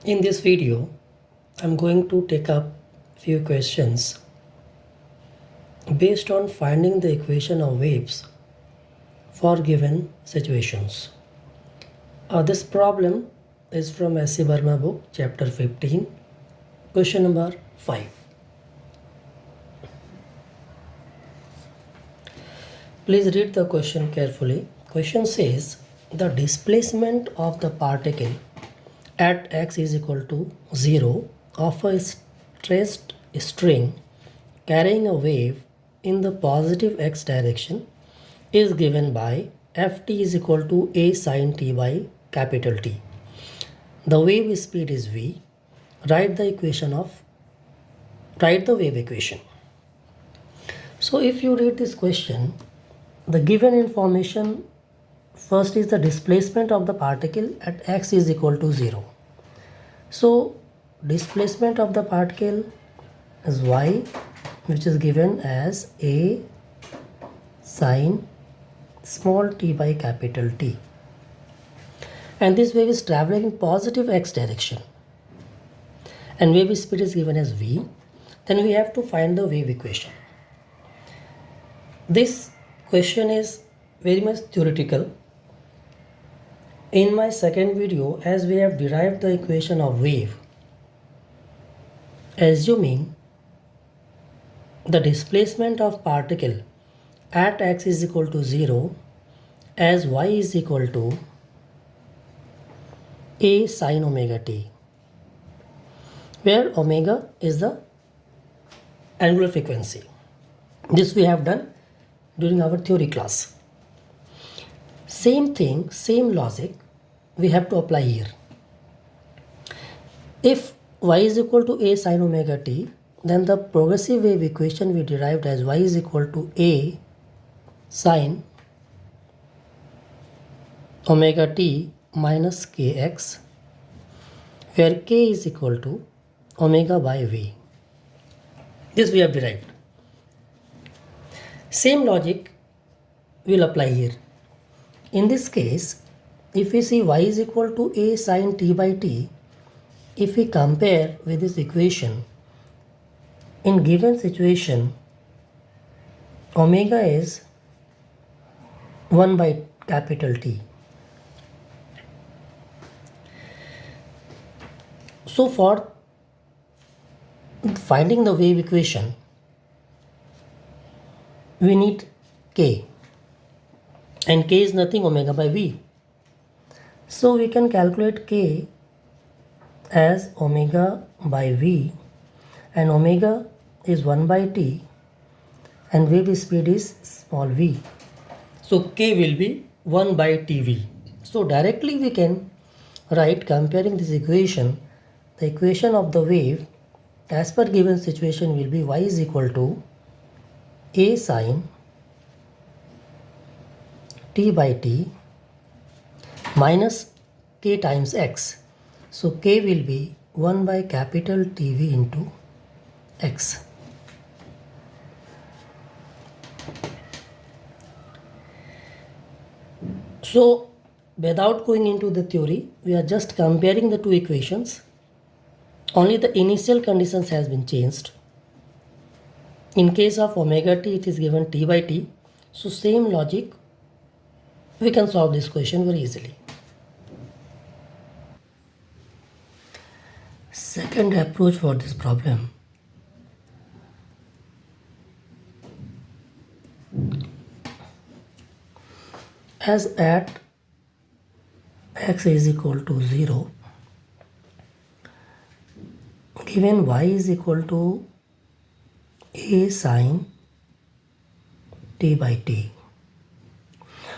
In this video, I'm going to take up few questions based on finding the equation of waves for given situations. This problem is from HC VERMA book, chapter 15, question number 5. Please read the question carefully. Question says the displacement of the particle at x is equal to 0 of a stressed string carrying a wave in the positive x direction is given by ft is equal to a sin t by capital T. The wave speed is v. Write the wave equation. So if you read this question, the given information first is the displacement of the particle at x is equal to 0. So displacement of the particle is y, which is given as a sin small t by capital T. And this wave is traveling in positive x direction. And wave speed is given as v. Then we have to find the wave equation. This question is very much theoretical. In my second video, as we have derived the equation of wave, assuming the displacement of particle at x is equal to 0 as y is equal to a sin omega t, where omega is the angular frequency. This we have done during our theory class. Same thing, same logic we have to apply here. If y is equal to a sin omega t, then the progressive wave equation we derived as y is equal to a sin omega t minus kx, where k is equal to omega by v. This we have derived. Same logic will apply here. In this case, if we see y is equal to a sin t by t, if we compare with this equation, in given situation, omega is 1 by capital T. So for finding the wave equation, we need k, and k is nothing omega by v. So we can calculate k as omega by v, and omega is 1 by t, and wave speed is small v. So k will be 1 by tv. So directly we can write, comparing this equation, the equation of the wave as per given situation will be y is equal to a sin t by t minus k times x. So k will be 1 by capital TV into x. So without going into the theory, we are just comparing the two equations. Only the initial conditions has been changed. In case of omega t, it is given t by t. So same logic, we can solve this question very easily. Second approach for this problem. As at x is equal to 0, given y is equal to a sin t by t.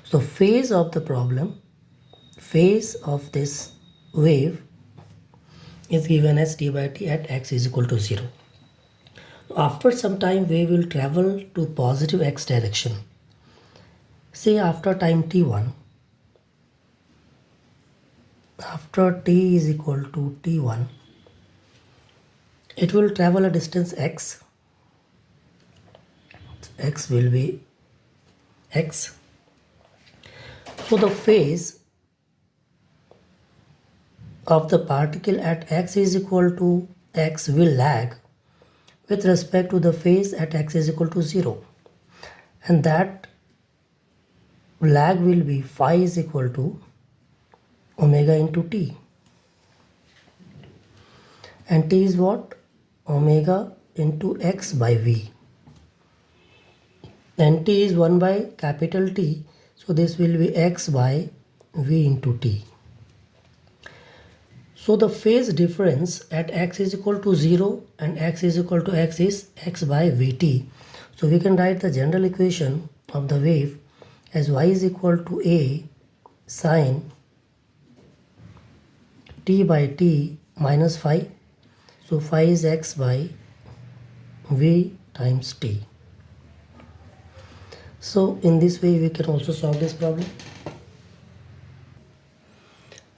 So phase of the problem, phase of this wave is given as t by t at x is equal to 0. After some time, wave will travel to positive x direction. Say after time t1, after t is equal to t1, it will travel a distance x. X will be x. So the phase of the particle at x is equal to x will lag with respect to the phase at x is equal to 0, and that lag will be phi is equal to omega into t, and t is what? Omega into x by v, and t is 1 by capital T, so this will be x by v into t. So the phase difference at x is equal to 0 and x is equal to x is x by vt. So we can write the general equation of the wave as y is equal to a sine t by t minus phi. So phi is x by v times t. So in this way we can also solve this problem.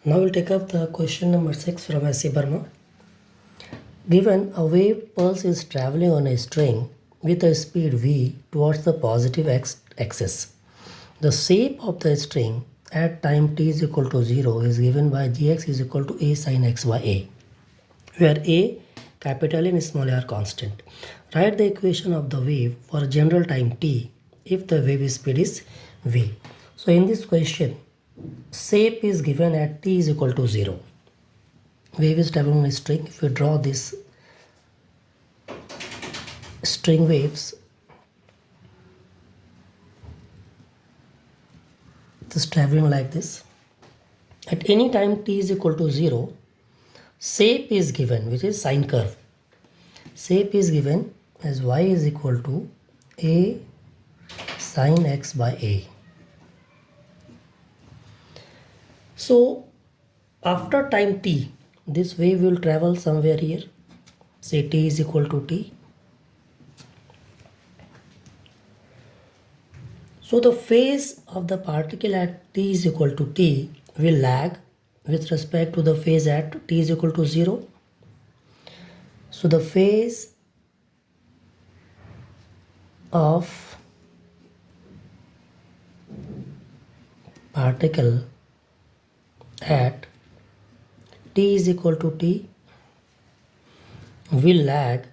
Now we'll take up the question number 6 from HC VERMA. Given a wave pulse is traveling on a string with a speed v towards the positive x-axis. The shape of the string at time t is equal to 0 is given by gx is equal to a sine x by a, where a, capital and small a are constant. Write the equation of the wave for general time t if the wave speed is v. So in this question, shape is given at t is equal to 0. Wave is traveling on a string. If we draw this string waves, it is traveling like this. At any time t is equal to 0, shape is given, which is sine curve. Shape is given as y is equal to a sine x by a. So after time t, this wave will travel somewhere here. Say t is equal to t. So the phase of the particle at t is equal to t will lag with respect to the phase at t is equal to 0. So the phase of particle at t is equal to t will lag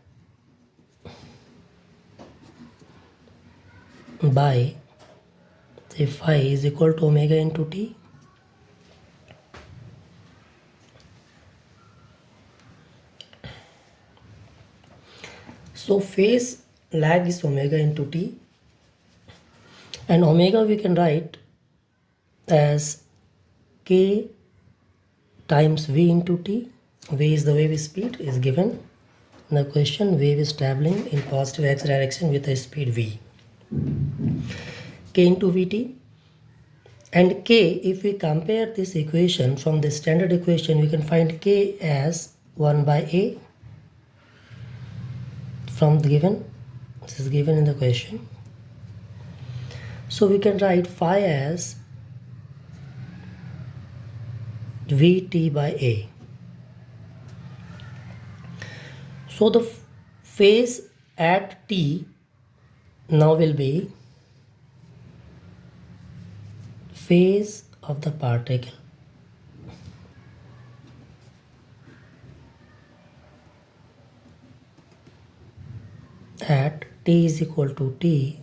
by, say, phi is equal to omega into t. So phase lag is omega into t, and omega we can write as k times v into t. V is the wave speed is given in the question. Wave is traveling in positive x direction with a speed v. K into vt, and k, if we compare this equation from the standard equation, we can find k as 1 by a from the given. This is given in the question. So we can write phi as vt by a. So the phase at t now will be phase of the particle at t is equal to t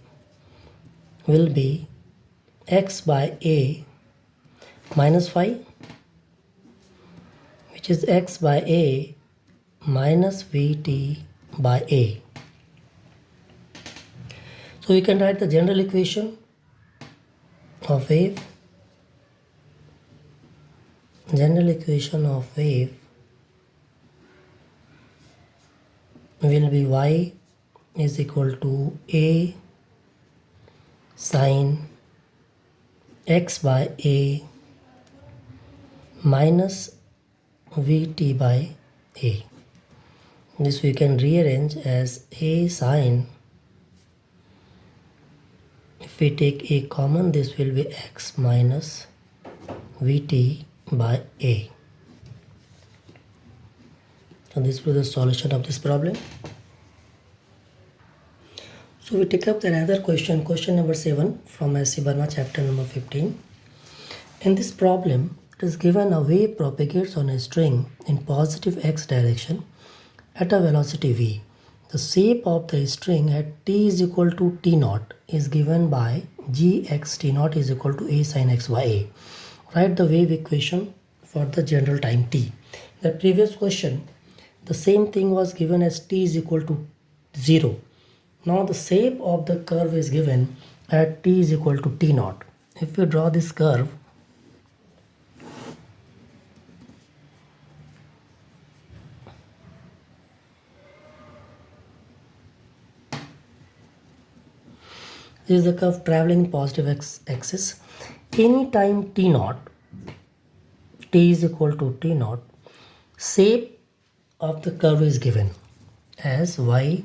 will be x by a minus phi, which is x by a minus vt by a. So we can write the general equation of wave. General equation of wave will be y is equal to a sine x by a minus vt by a. This we can rearrange as a sine. If we take a common, this will be x minus vt by a. So this was the solution of this problem. So we take up another question, question number 7 from HC VERMA chapter number 15. In this problem, It is given a wave propagates on a string in positive x direction at a velocity v. The shape of the string at t is equal to t naught is given by gx t naught is equal to a sin x by a. Write the wave equation for the general time t. The previous question, the same thing was given as t is equal to 0. Now the shape of the curve is given at t is equal to t naught. If we draw this curve, this is the curve traveling in positive x-axis. Any time t naught, t is equal to t naught, shape of the curve is given as y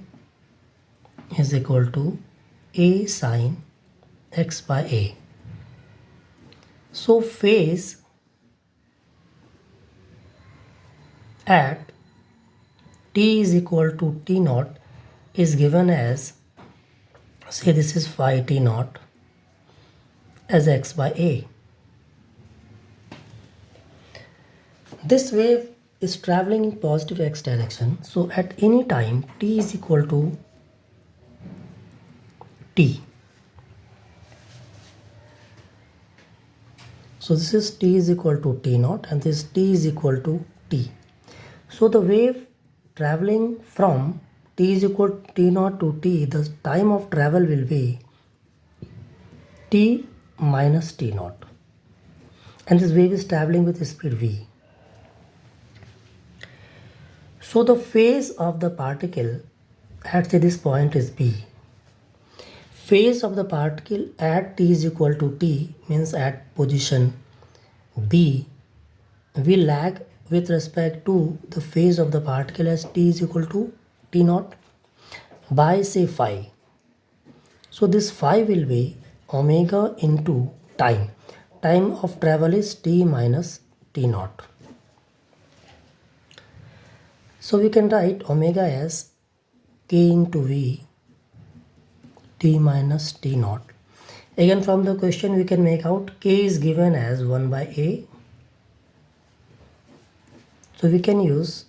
is equal to a sin x by a. So phase at t is equal to t naught is given as, say this is phi t naught as x by a. This wave is traveling in positive x direction, so at any time t is equal to t. So this is t is equal to t naught and this t is equal to t. So the wave traveling from t is equal to t naught to t, the time of travel will be t minus t naught. And this wave is traveling with speed v. So the phase of the particle at this point is b. Phase of the particle at t is equal to t means at position b will lag with respect to the phase of the particle as t is equal to t naught by say phi. So this phi will be omega into time. Time of travel is t minus t naught. So we can write omega as k into v t minus t naught. Again from the question we can make out k is given as 1 by a. So we can use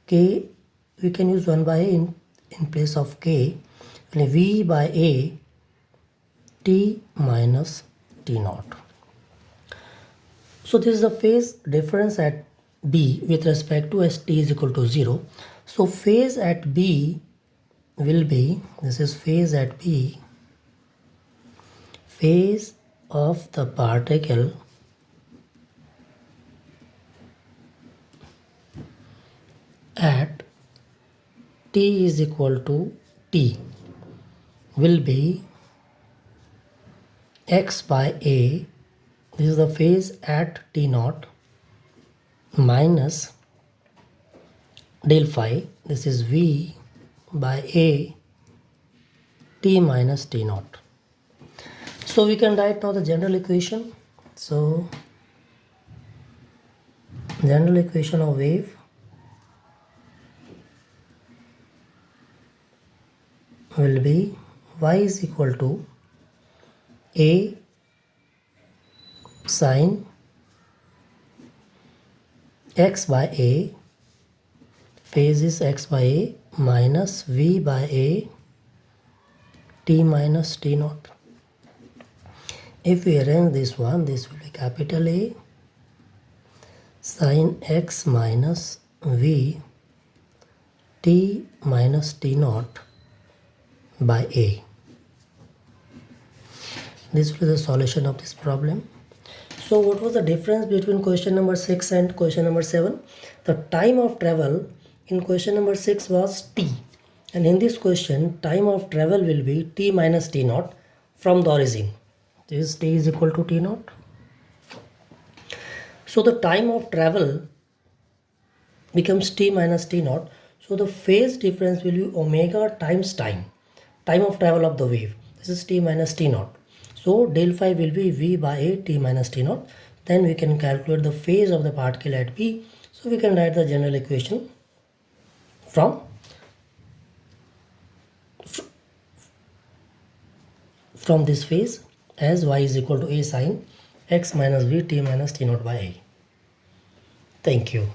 k, we can use 1 by a in place of k, v by a t minus t naught. So this is the phase difference at b with respect to as t is equal to 0. So phase at b will be, this is phase at b, phase of the particle at t is equal to t will be x by a, this is the phase at t naught, minus del phi, this is v by a t minus t naught. So we can write now the general equation. So general equation of wave will be y is equal to a sin x by a, phase is x by a, minus v by a t minus t naught. If we arrange this one, this will be capital A sin x minus v t minus t naught by a. This will be the solution of this problem. So what was the difference between question number 6 and question number 7? The time of travel in question number 6 was t, and in this question time of travel will be t minus t naught from the origin. This t is equal to t naught. So the time of travel becomes t minus t naught. So the phase difference will be omega times time of travel of the wave. This is t minus t naught. So del phi will be v by a t minus t naught. Then we can calculate the phase of the particle at b. So we can write the general equation from this phase as y is equal to a sin x minus v t minus t naught by a. Thank you.